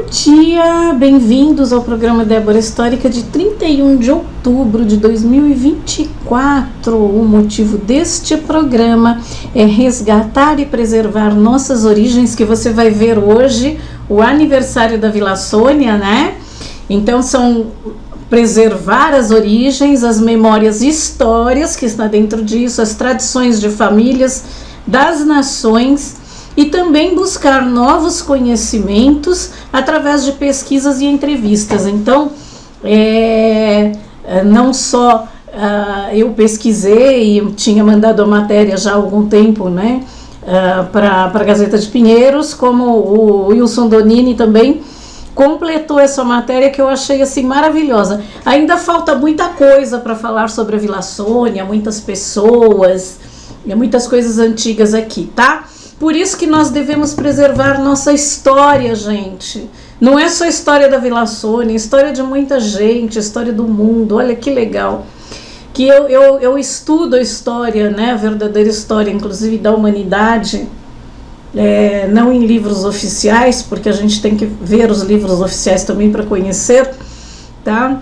dia, bem-vindos ao programa Débora Histórica de 31 de outubro de 2024. O motivo deste programa é resgatar e preservar nossas origens, que você vai ver hoje, o aniversário da Vila Sônia, né? Então são preservar as origens, as memórias e histórias que está dentro disso, as tradições de famílias, das nações, e também buscar novos conhecimentos através de pesquisas e entrevistas. Então, não só eu pesquisei e tinha mandado a matéria já há algum tempo, né, para a Gazeta de Pinheiros, como o Wilson Donini também completou essa matéria, que eu achei assim maravilhosa. Ainda falta muita coisa para falar sobre a Vila Sônia, muitas pessoas, muitas coisas antigas aqui, tá? Por isso que nós devemos preservar nossa história, gente. Não é só a história da Vila Sônia, é a história de muita gente, a história do mundo. Olha que legal. Que eu estudo a história, né, a verdadeira história, inclusive da humanidade, não em livros oficiais, porque a gente tem que ver os livros oficiais também para conhecer, tá?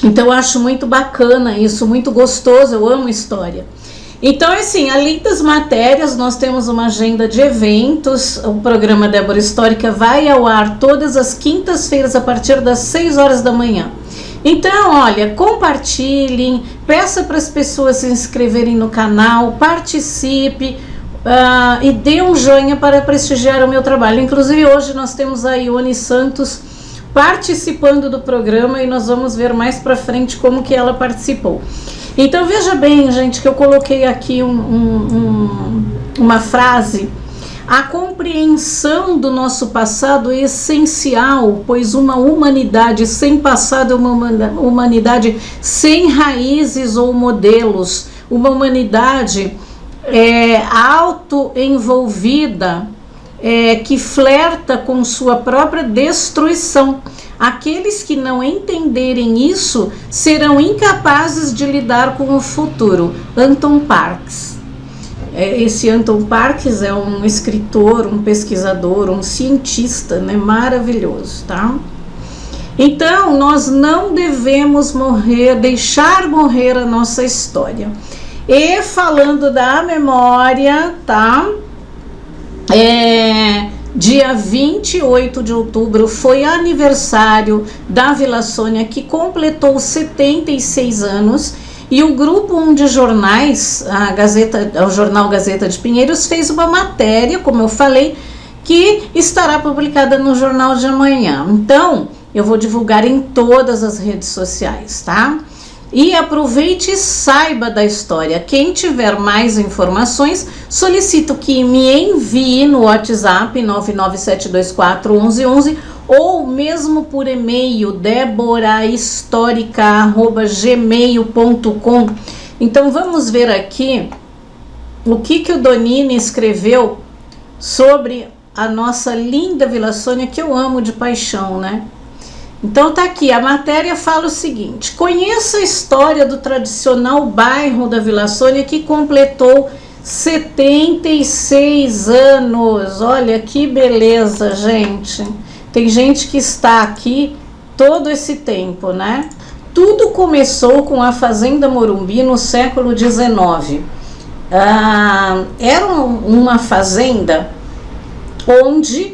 Então eu acho muito bacana isso, muito gostoso, eu amo história. Então, assim, além das matérias, nós temos uma agenda de eventos. O programa Débora Histórica vai ao ar todas as quintas-feiras a partir das 6 horas da manhã. Então, olha, compartilhem, peça para as pessoas se inscreverem no canal, participe e dê um joinha para prestigiar o meu trabalho. Inclusive, hoje nós temos a Ione Santos participando do programa e nós vamos ver mais para frente como que ela participou. Então veja bem, gente, que eu coloquei aqui uma frase: a compreensão do nosso passado é essencial, pois uma humanidade sem passado é uma humanidade sem raízes ou modelos, uma humanidade autoenvolvida, que flerta com sua própria destruição. Aqueles que não entenderem isso serão incapazes de lidar com o futuro. Anton Parks. Esse Anton Parks é um escritor, um pesquisador, um cientista, né, maravilhoso, tá? Então, nós não devemos deixar morrer a nossa história. E falando da memória, tá? Dia 28 de outubro foi aniversário da Vila Sônia, que completou 76 anos, e o Grupo 1 de Jornais, o jornal Gazeta de Pinheiros, fez uma matéria, como eu falei, que estará publicada no jornal de amanhã. Então, eu vou divulgar em todas as redes sociais, tá? E aproveite e saiba da história. Quem tiver mais informações, solicito que me envie no WhatsApp 997241111 ou mesmo por e-mail deborahistórica@gmail.com. Então vamos ver aqui o que o Donini escreveu sobre a nossa linda Vila Sônia, que eu amo de paixão, né? Então tá aqui, a matéria fala o seguinte: conheça a história do tradicional bairro da Vila Sônia, que completou 76 anos. Olha que beleza, gente. Tem gente que está aqui todo esse tempo, né? Tudo começou com a Fazenda Morumbi no século XIX. Era uma fazenda onde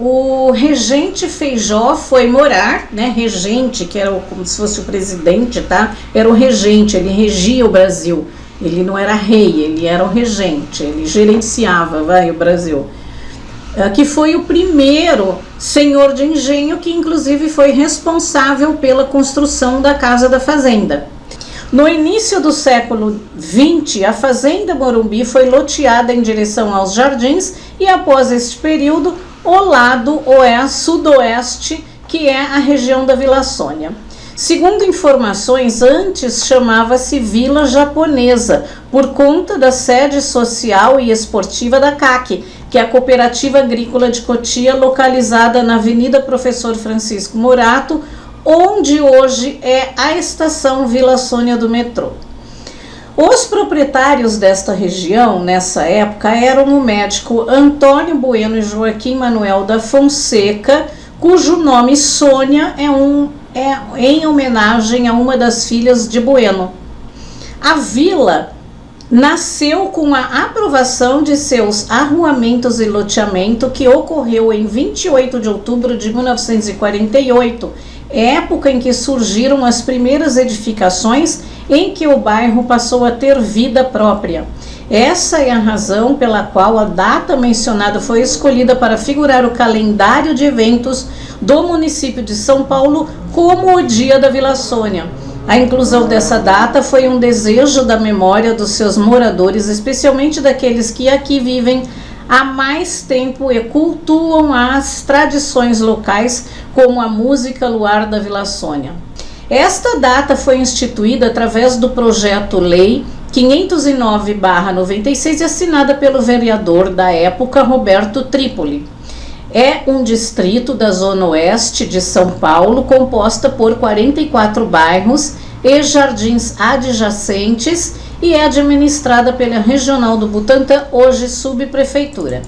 o regente Feijó foi morar, né? Regente, que era como se fosse o presidente, tá? Era o regente, ele regia o Brasil. Ele não era rei, ele era o regente, ele gerenciava, o Brasil. Que foi o primeiro senhor de engenho, que inclusive foi responsável pela construção da Casa da Fazenda. No início do século XX, a Fazenda Morumbi foi loteada em direção aos jardins e, após este período, o lado sudoeste, que é a região da Vila Sônia. Segundo informações, antes chamava-se Vila Japonesa, por conta da sede social e esportiva da CAC, que é a Cooperativa Agrícola de Cotia, localizada na Avenida Professor Francisco Morato, onde hoje é a estação Vila Sônia do metrô. Os proprietários desta região, nessa época, eram o médico Antônio Bueno e Joaquim Manuel da Fonseca, cujo nome Sônia é em homenagem a uma das filhas de Bueno. A vila nasceu com a aprovação de seus arruamentos e loteamento, que ocorreu em 28 de outubro de 1948, época em que surgiram as primeiras edificações em que o bairro passou a ter vida própria. Essa é a razão pela qual a data mencionada foi escolhida para figurar o calendário de eventos do município de São Paulo como o Dia da Vila Sônia. A inclusão dessa data foi um desejo da memória dos seus moradores, especialmente daqueles que aqui vivem há mais tempo e cultuam as tradições locais, como a música Luar da Vila Sônia. Esta data foi instituída através do projeto-lei 509/96 e assinada pelo vereador da época, Roberto Trípoli. É um distrito da Zona Oeste de São Paulo, composta por 44 bairros e jardins adjacentes, e é administrada pela Regional do Butantã, hoje subprefeitura.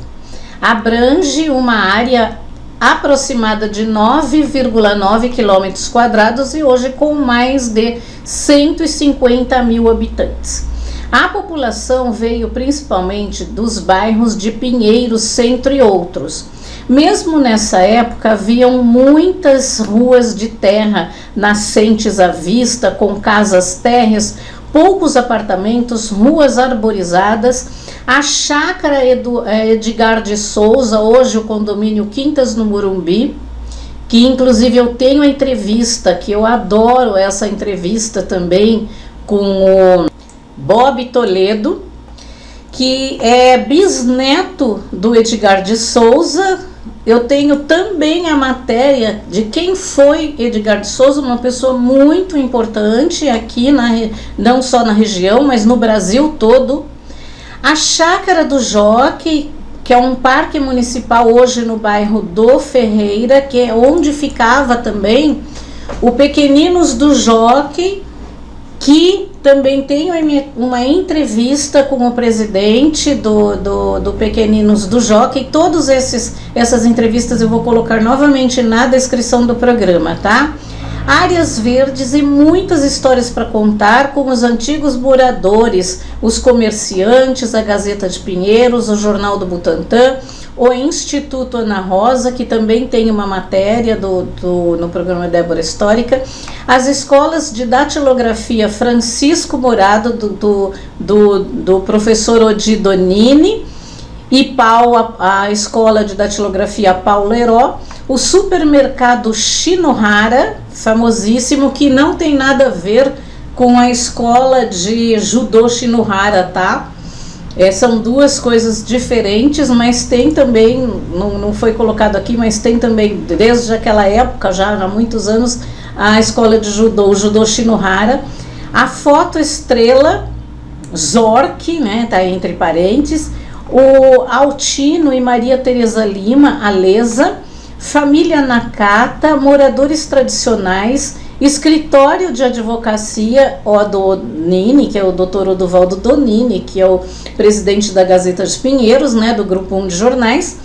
Abrange uma área aproximada de 9,9 km² e hoje com mais de 150 mil habitantes. A população veio principalmente dos bairros de Pinheiros, Centro e outros. Mesmo nessa época, haviam muitas ruas de terra nascentes à vista, com casas térreas, poucos apartamentos, ruas arborizadas. A chácara Edgar de Souza, hoje o condomínio Quintas no Morumbi, que inclusive eu tenho a entrevista, que eu adoro essa entrevista também, com o Bob Toledo, que é bisneto do Edgar de Souza. Eu tenho também a matéria de quem foi Edgar de Souza, uma pessoa muito importante aqui, não só na região, mas no Brasil todo. A Chácara do Jockey, que é um parque municipal hoje no bairro do Ferreira, que é onde ficava também o Pequeninos do Jockey, que também tem uma entrevista com o presidente do Pequeninos do Jockey. Todas essas entrevistas eu vou colocar novamente na descrição do programa, tá? Áreas verdes e muitas histórias para contar com os antigos moradores, os comerciantes, a Gazeta de Pinheiros, o Jornal do Butantã, o Instituto Ana Rosa, que também tem uma matéria no programa Débora Histórica, as escolas de datilografia Francisco Morado, do professor Odi Donini, e a escola de datilografia Paulo Heró, o supermercado Shinohara, famosíssimo, que não tem nada a ver com a escola de judô Shinohara, tá? São duas coisas diferentes, mas tem também, não foi colocado aqui, mas tem também, desde aquela época, já há muitos anos, a escola de judô, o judô Shinohara. A foto estrela Zork, né, tá entre parênteses, o Altino e Maria Tereza Lima, Alesa, família Nakata, moradores tradicionais, escritório de advocacia Odonini, que é o Dr. Oduvaldo Donini, que é o presidente da Gazeta de Pinheiros, né, do Grupo 1 de Jornais,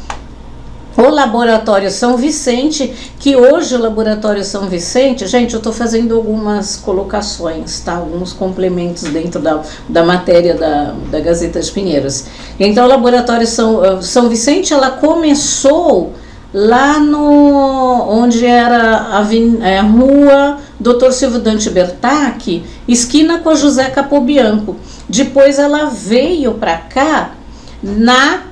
o Laboratório São Vicente, que hoje o Laboratório São Vicente, gente, eu estou fazendo algumas colocações, tá? Alguns complementos dentro da matéria da Gazeta de Pinheiros. Então, o Laboratório São Vicente, ela começou lá onde era a rua Dr. Silvio Dante Bertacchi, esquina com a José Capobianco. Depois ela veio para cá na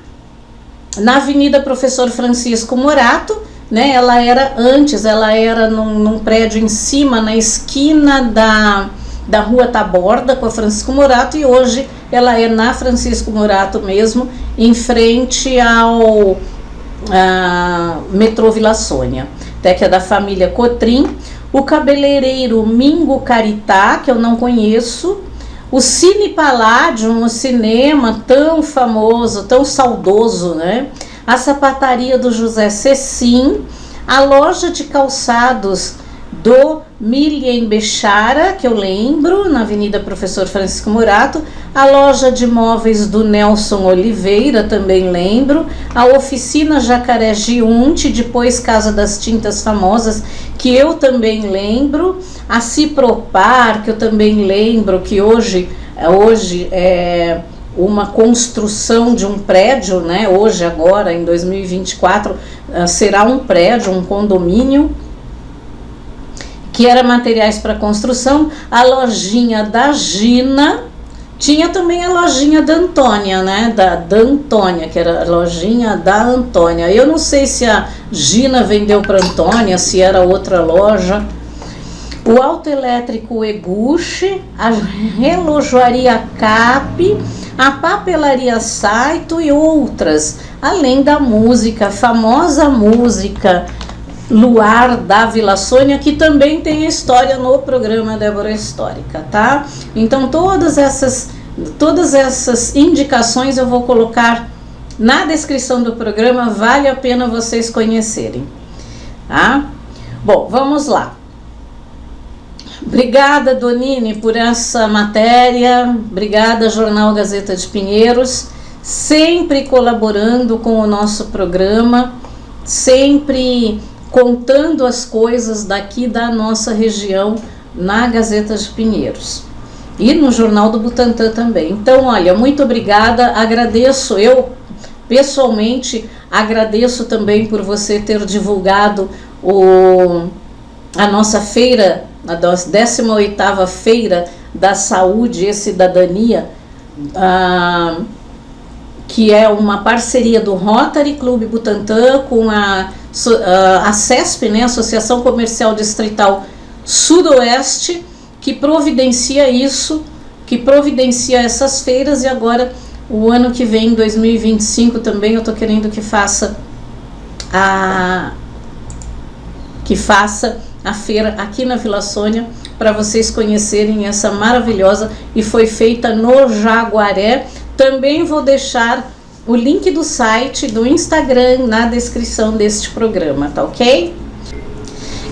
Avenida Professor Francisco Morato, né? Ela era num prédio em cima, na esquina da Rua Taborda com a Francisco Morato, e hoje ela é na Francisco Morato mesmo, em frente ao metrô Vila Sônia, até que é da família Cotrim. O cabeleireiro Mingo Caritá, que eu não conheço, o Cine Palladium, um cinema tão famoso, tão saudoso, né? A sapataria do José Cecim, a loja de calçados do Milien Bechara, que eu lembro, na Avenida Professor Francisco Murato, a loja de móveis do Nelson Oliveira, também lembro, a oficina Jacaré Giunte, depois Casa das Tintas Famosas, que eu também lembro, a Cipropar, que eu também lembro, que hoje é uma construção de um prédio, né? Hoje, agora, em 2024, será um prédio, um condomínio, que era materiais para construção, a lojinha da Gina, tinha também a lojinha da Antônia, né, da Antônia, que era a lojinha da Antônia. Eu não sei se a Gina vendeu para Antônia, se era outra loja. O autoelétrico Eguchi, a relojoaria Cap, a papelaria Saito e outras, além da música, a famosa música Luar da Vila Sônia, que também tem história no programa Débora Histórica, tá? Então todas essas indicações eu vou colocar na descrição do programa, vale a pena vocês conhecerem, tá? Bom, vamos lá. Obrigada, Donine, por essa matéria, obrigada, Jornal Gazeta de Pinheiros, sempre colaborando com o nosso programa, sempre contando as coisas daqui da nossa região na Gazeta de Pinheiros e no Jornal do Butantã também. Então, olha, muito obrigada, agradeço, eu pessoalmente agradeço também por você ter divulgado a nossa feira, a 18ª Feira da Saúde e Cidadania, que é uma parceria do Rotary Clube Butantã com a CESP, né, Associação Comercial Distrital Sudoeste, que providencia isso, que providencia essas feiras, e agora o ano que vem, 2025 também, eu estou querendo que faça a feira aqui na Vila Sônia, para vocês conhecerem essa maravilhosa, e foi feita no Jaguaré. Também vou deixar o link do site, do Instagram, na descrição deste programa, tá ok?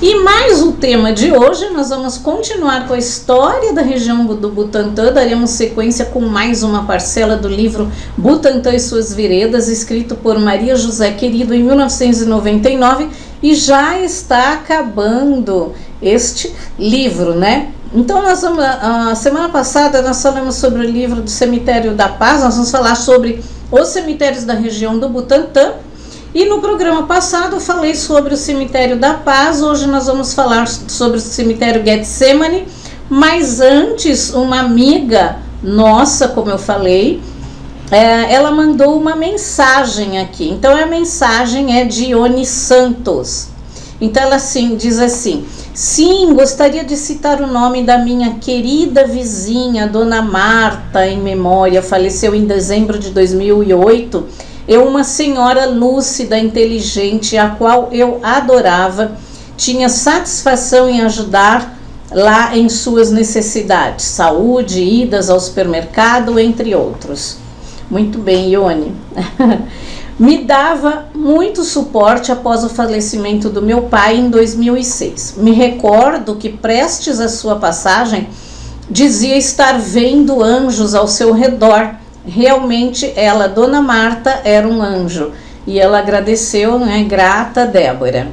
E mais o tema de hoje, nós vamos continuar com a história da região do Butantã, daremos sequência com mais uma parcela do livro Butantã e Suas Veredas, escrito por Maria José Querido em 1999, e já está acabando este livro, né? Então, a semana passada nós falamos sobre o livro do Cemitério da Paz, nós vamos falar sobre os cemitérios da região do Butantã, e no programa passado eu falei sobre o Cemitério da Paz, hoje nós vamos falar sobre o Cemitério Getsemane, mas antes uma amiga nossa, como eu falei, ela mandou uma mensagem aqui. Então a mensagem é de Ione Santos. Então ela diz assim: sim, gostaria de citar o nome da minha querida vizinha, Dona Marta, em memória, faleceu em dezembro de 2008. É uma senhora lúcida, inteligente, a qual eu adorava, tinha satisfação em ajudar lá em suas necessidades, saúde, idas ao supermercado, entre outros. Muito bem, Ione. Me dava muito suporte após o falecimento do meu pai em 2006. Me recordo que, prestes à sua passagem, dizia estar vendo anjos ao seu redor. Realmente, ela, Dona Marta, era um anjo. E ela agradeceu, né, grata, Débora.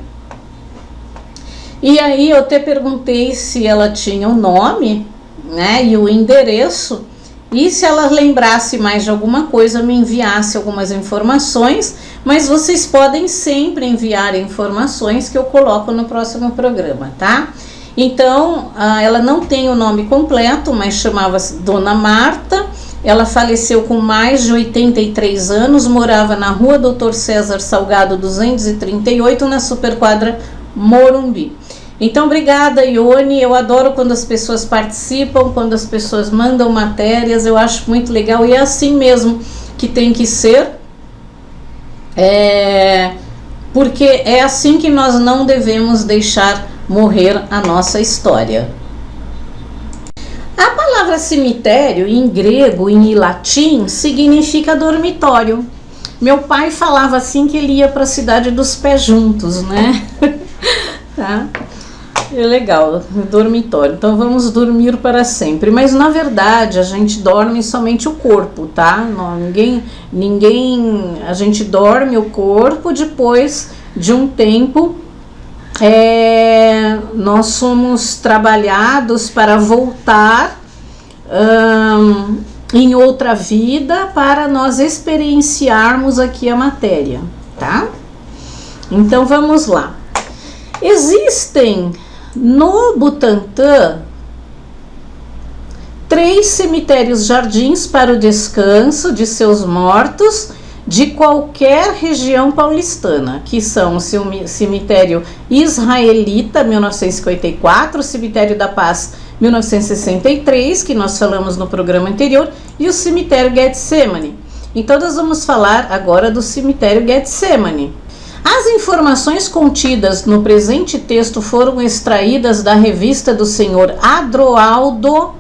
E aí eu até perguntei se ela tinha o nome, né, e o endereço. E se ela lembrasse mais de alguma coisa, me enviasse algumas informações, mas vocês podem sempre enviar informações que eu coloco no próximo programa, tá? Então, ela não tem o nome completo, mas chamava-se Dona Marta. Ela faleceu com mais de 83 anos, morava na Rua Doutor César Salgado 238, na Superquadra Morumbi. Então, obrigada, Ione, eu adoro quando as pessoas participam, quando as pessoas mandam matérias, eu acho muito legal, e é assim mesmo que tem que ser, porque é assim que nós não devemos deixar morrer a nossa história. A palavra cemitério, em grego e em latim, significa dormitório. Meu pai falava assim que ele ia para a cidade dos pés juntos, né? Tá? É legal, dormitório. Então vamos dormir para sempre. Mas na verdade a gente dorme somente o corpo, tá? Não, a gente dorme o corpo, depois de um tempo nós somos trabalhados para voltar em outra vida para nós experienciarmos aqui a matéria, tá? Então vamos lá. Existem no Butantã 3 cemitérios-jardins para o descanso de seus mortos de qualquer região paulistana, que são o cemitério israelita, 1954, o cemitério da Paz, 1963, que nós falamos no programa anterior, e o cemitério Getsemane. Então nós vamos falar agora do cemitério Getsemane. As informações contidas no presente texto foram extraídas da revista do senhor Adroaldo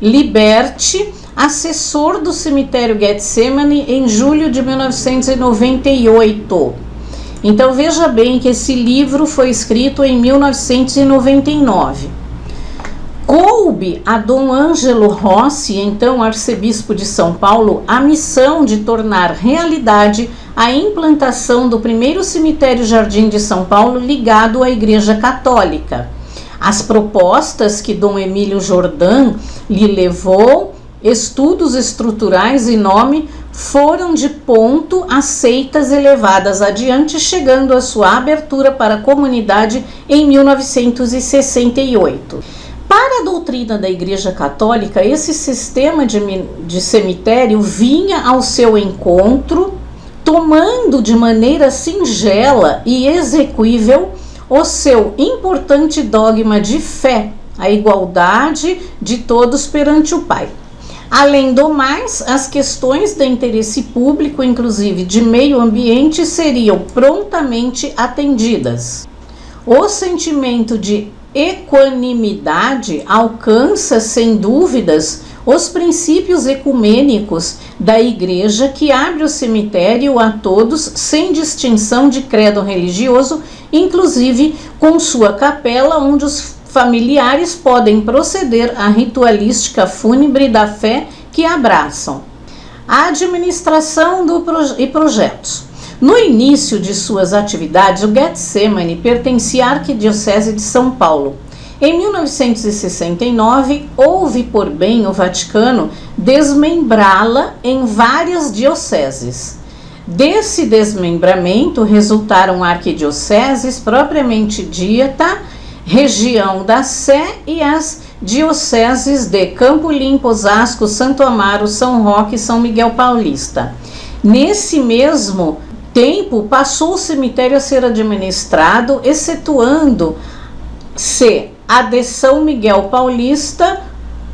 Liberti, assessor do cemitério Getsemane, em julho de 1998. Então veja bem que esse livro foi escrito em 1999. Coube a Dom Ângelo Rossi, então arcebispo de São Paulo, a missão de tornar realidade a implantação do primeiro cemitério-jardim de São Paulo ligado à Igreja Católica. As propostas que Dom Emílio Jordan lhe levou, estudos estruturais e nome, foram de ponto aceitas e levadas adiante, chegando à sua abertura para a comunidade em 1968. Para a doutrina da Igreja Católica, esse sistema de cemitério vinha ao seu encontro, tomando de maneira singela e execuível o seu importante dogma de fé, a igualdade de todos perante o Pai. Além do mais, as questões de interesse público, inclusive de meio ambiente, seriam prontamente atendidas. O sentimento de equanimidade alcança, sem dúvidas, os princípios ecumênicos da Igreja, que abre o cemitério a todos, sem distinção de credo religioso, inclusive com sua capela, onde os familiares podem proceder à ritualística fúnebre da fé que abraçam. A administração e projetos. No início de suas atividades, o Getsemane pertencia à Arquidiocese de São Paulo. Em 1969, houve por bem o Vaticano desmembrá-la em várias dioceses. Desse desmembramento resultaram arquidioceses propriamente dita, região da Sé, e as dioceses de Campo Limpo, Osasco, Santo Amaro, São Roque e São Miguel Paulista. Nesse mesmo tempo, passou o cemitério a ser administrado, excetuando-se a de São Miguel Paulista,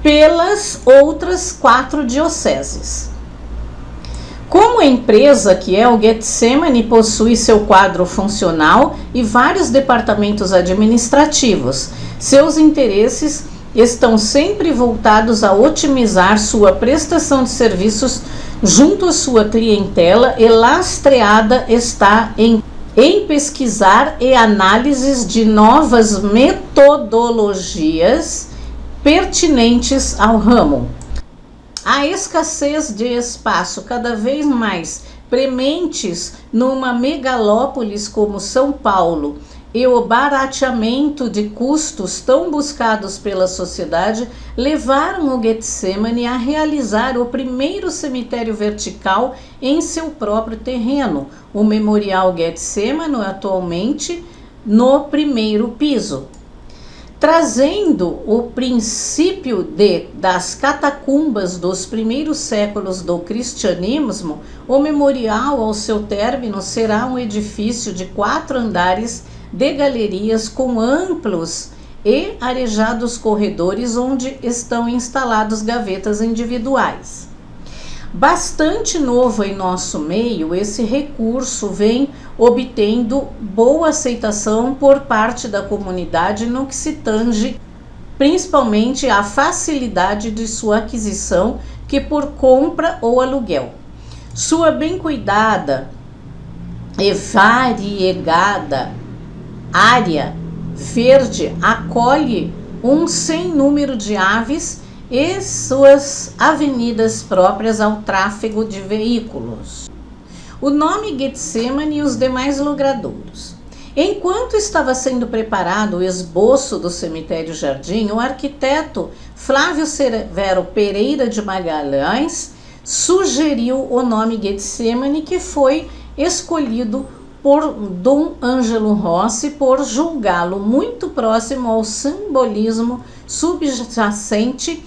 pelas outras 4 dioceses. Como empresa que é, o Getsemane possui seu quadro funcional e vários departamentos administrativos. Seus interesses estão sempre voltados a otimizar sua prestação de serviços junto à sua clientela, e lastreada está em pesquisar e análises de novas metodologias pertinentes ao ramo. A escassez de espaço cada vez mais prementes numa megalópolis como São Paulo e o barateamento de custos tão buscados pela sociedade levaram o Getsemane a realizar o primeiro cemitério vertical em seu próprio terreno, o Memorial Getsemane, atualmente no primeiro piso. Trazendo o princípio das catacumbas dos primeiros séculos do cristianismo, o memorial, ao seu término, será um edifício de 4 andares de galerias com amplos e arejados corredores, onde estão instalados gavetas individuais. Bastante novo em nosso meio, esse recurso vem obtendo boa aceitação por parte da comunidade no que se tange principalmente à facilidade de sua aquisição, que por compra ou aluguel. Sua bem cuidada e variegada área verde acolhe um sem número de aves e suas avenidas próprias ao tráfego de veículos. O nome Getsemane e os demais logradouros. Enquanto estava sendo preparado o esboço do cemitério Jardim, o arquiteto Flávio Severo Pereira de Magalhães sugeriu o nome Getsemane, que foi escolhido por Dom Ângelo Rossi por julgá-lo muito próximo ao simbolismo subjacente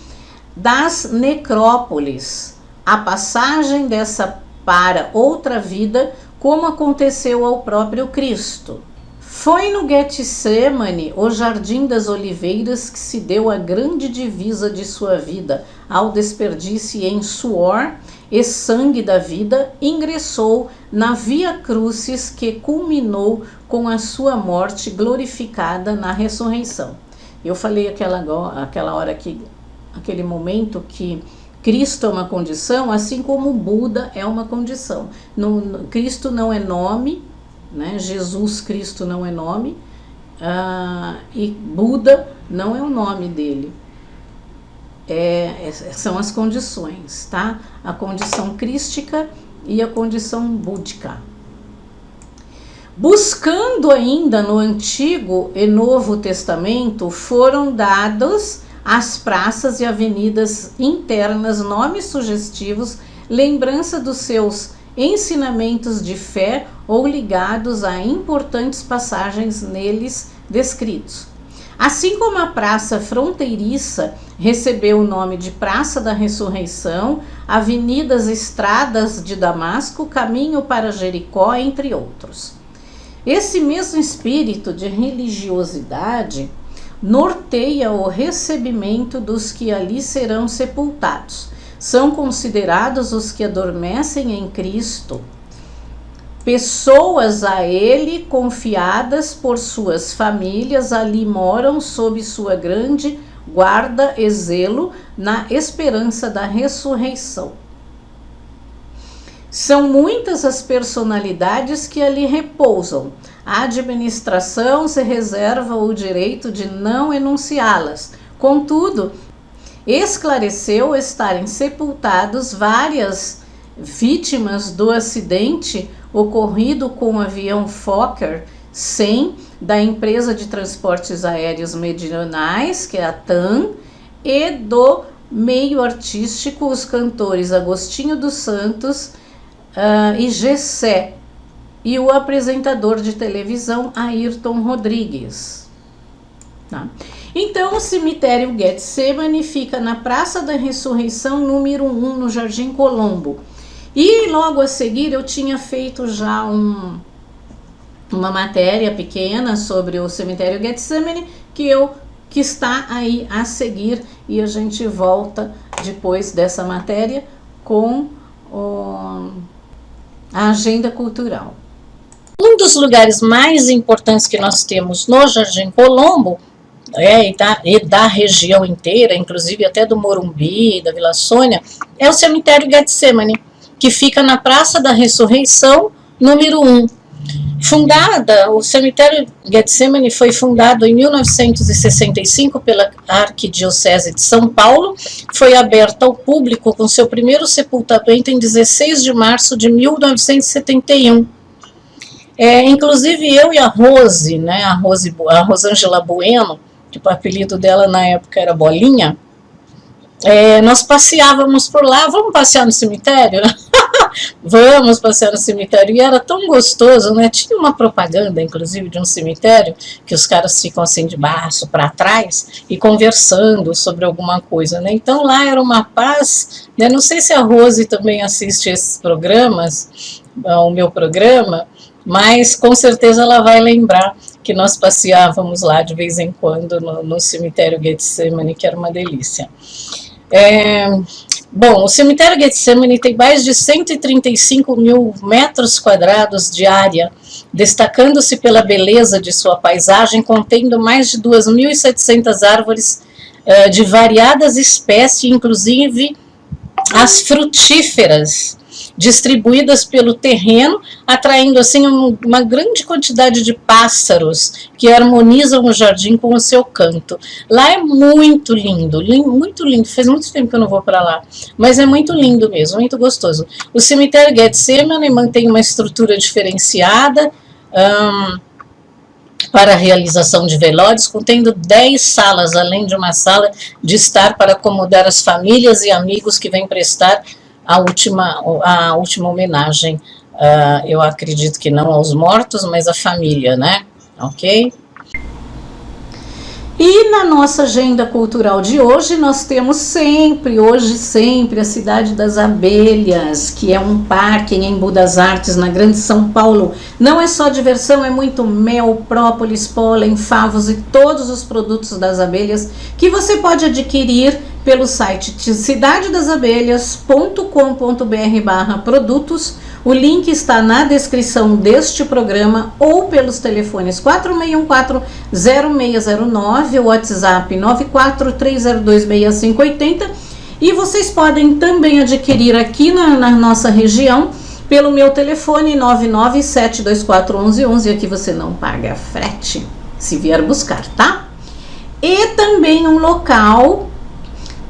das necrópolis, a passagem dessa para outra vida, como aconteceu ao próprio Cristo. Foi no Getsemane, o Jardim das Oliveiras, que se deu a grande divisa de sua vida, ao desperdício em suor e sangue da vida, ingressou na Via Crucis que culminou com a sua morte glorificada na ressurreição. Eu falei aquela hora que, aquele momento que Cristo é uma condição, assim como Buda é uma condição. Cristo não é nome, né? Jesus Cristo não é nome, e Buda não é o nome dele. São as condições, tá? A condição crística e a condição búdica. Buscando ainda no Antigo e Novo Testamento, foram dados às praças e avenidas internas nomes sugestivos, lembrança dos seus ensinamentos de fé ou ligados a importantes passagens neles descritos. Assim como a praça fronteiriça recebeu o nome de Praça da Ressurreição, avenidas estradas de Damasco, caminho para Jericó, entre outros. Esse mesmo espírito de religiosidade norteia o recebimento dos que ali serão sepultados. São considerados os que adormecem em Cristo, pessoas a ele confiadas por suas famílias, ali moram sob sua grande guarda e zelo, na esperança da ressurreição. São muitas as personalidades que ali repousam. A administração se reserva o direito de não enunciá-las. Contudo, esclareceu estarem sepultados várias vítimas do acidente ocorrido com o avião Fokker 100 da empresa de transportes aéreos meridionais, que é a TAM, e do meio artístico, os cantores Agostinho dos Santos e Gessé, e o apresentador de televisão Ayrton Rodrigues. Tá? Então, o cemitério Getsemane fica na Praça da Ressurreição, número 1, no Jardim Colombo. E logo a seguir eu tinha feito já uma matéria pequena sobre o cemitério Getsemane, que está aí a seguir, e a gente volta depois dessa matéria com a agenda cultural. Um dos lugares mais importantes que nós temos no Jardim Colombo, e da região inteira, inclusive até do Morumbi, da Vila Sônia, é o cemitério Getsemane, que fica na Praça da Ressurreição, número 1. O cemitério Getsemane foi fundado em 1965 pela Arquidiocese de São Paulo, foi aberto ao público com seu primeiro sepultamento em 16 de março de 1971. Inclusive eu e a Rose, né, a Rosângela Bueno, que o apelido dela na época era Bolinha, nós passeávamos por lá. Vamos passear no cemitério? Vamos passear no cemitério. E era tão gostoso, né? Tinha uma propaganda, inclusive, de um cemitério, que os caras ficam assim de baixo para trás e conversando sobre alguma coisa, né? Então lá era uma paz, né? Não sei se a Rose também assiste esses programas, o meu programa, mas com certeza ela vai lembrar que nós passeávamos lá de vez em quando no cemitério Getsemane, que era uma delícia. Bom, o cemitério Getsemane tem mais de 135 mil metros quadrados de área, destacando-se pela beleza de sua paisagem, contendo mais de 2.700 árvores de variadas espécies, inclusive as frutíferas. distribuídas pelo terreno, atraindo assim uma grande quantidade de pássaros que harmonizam o jardim com o seu canto. Lá é muito lindo, muito lindo. Faz muito tempo que eu não vou para lá, mas é muito lindo mesmo, muito gostoso. O cemitério Getsemane mantém uma estrutura diferenciada para a realização de velórios, contendo 10 salas, além de uma sala de estar para acomodar as famílias e amigos que vêm prestar a última homenagem. Eu acredito que não aos mortos, mas à família, né? Ok? E na nossa agenda cultural de hoje, nós temos sempre a Cidade das Abelhas, que é um parque em Embu das Artes, na Grande São Paulo. Não é só diversão, é muito mel, própolis, pólen, favos e todos os produtos das abelhas que você pode adquirir pelo site cidadedasabelhas.com.br/produtos. O link está na descrição deste programa ou pelos telefones 4614-0609, o WhatsApp 943026580, e vocês podem também adquirir aqui na nossa região pelo meu telefone 997241111, aqui você não paga frete se vier buscar, tá? E também um local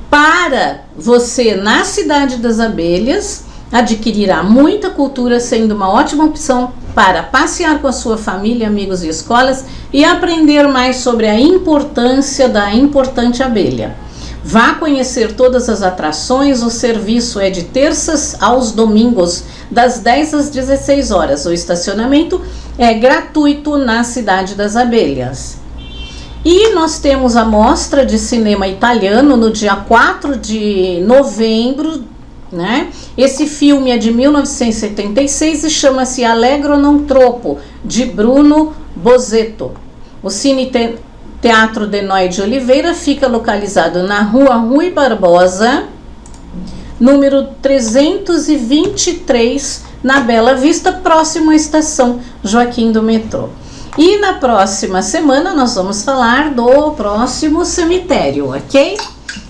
para você na Cidade das Abelhas adquirirá muita cultura, sendo uma ótima opção para passear com a sua família, amigos e escolas e aprender mais sobre a importância da importante abelha. Vá conhecer todas as atrações, o serviço é de terças aos domingos, das 10 às 16 horas. O estacionamento é gratuito na Cidade das Abelhas. E nós temos a mostra de cinema italiano no dia 4 de novembro, né? Esse filme é de 1976 e chama-se Allegro non troppo, de Bruno Bozzetto. O Cine Teatro Denói de Oliveira fica localizado na Rua Rui Barbosa, número 323, na Bela Vista, próximo à estação Joaquim do Metrô. E na próxima semana nós vamos falar do próximo cemitério, ok?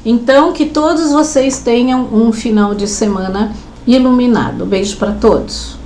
Então, que todos vocês tenham um final de semana iluminado. Beijo para todos.